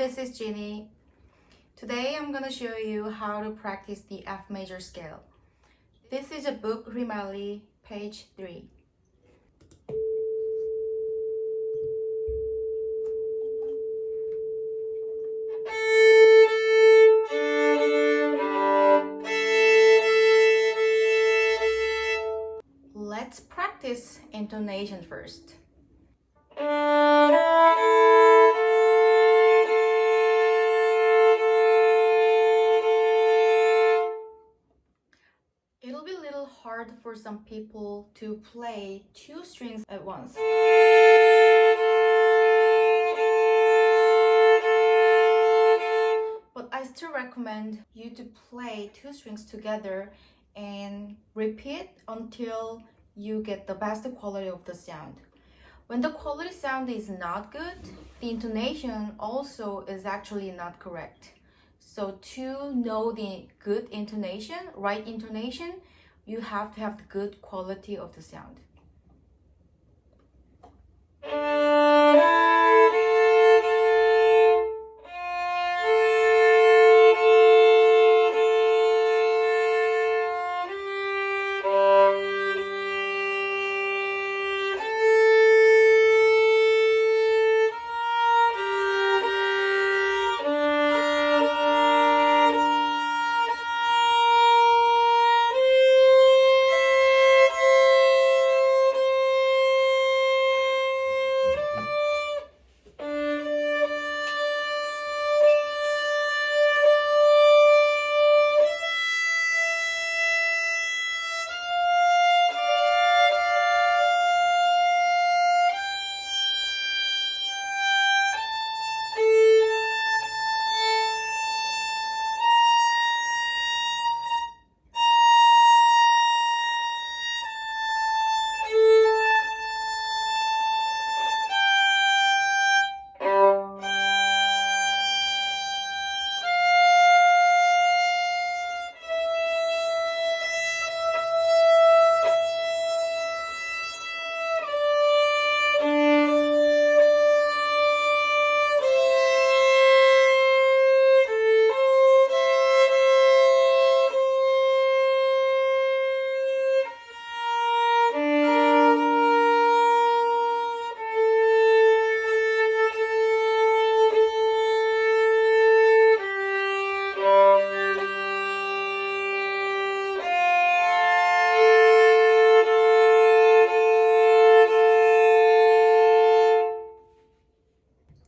this is Jinny. Today I'm gonna show you how to practice the F major scale. This is a book, Hrimaly, page 3. Let's practice intonation first. It'll be a little hard for some people to play 2 strings at once. But I still recommend you to play 2 strings together and repeat until you get the best quality of the sound. When the quality sound is not good, the intonation also is actually not correct. So to know the good intonation, right intonation, you have to have the good quality of the sound.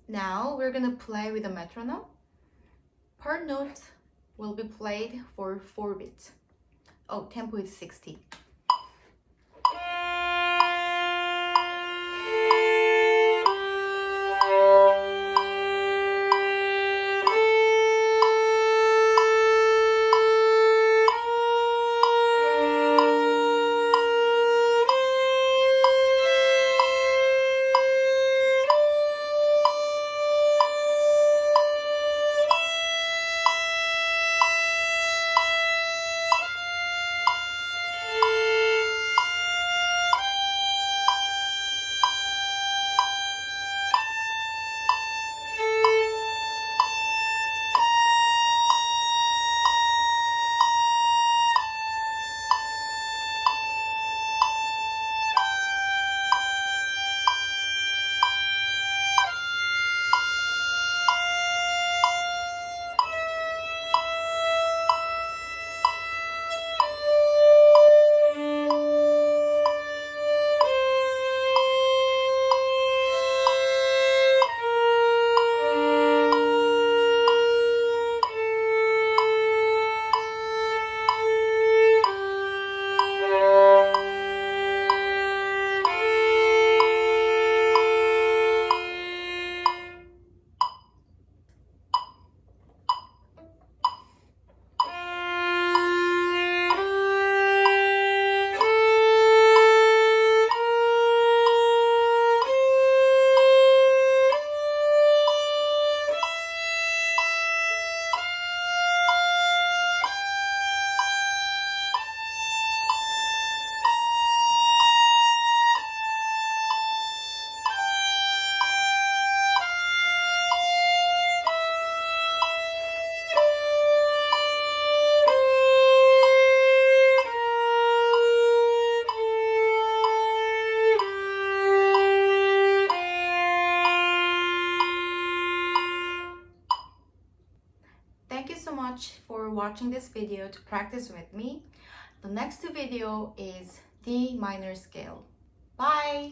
Now we're gonna play with a metronome. Per note will be played for 4 beats. Oh, tempo is 60. much for watching this video to practice with me. The next video is D minor scale. Bye!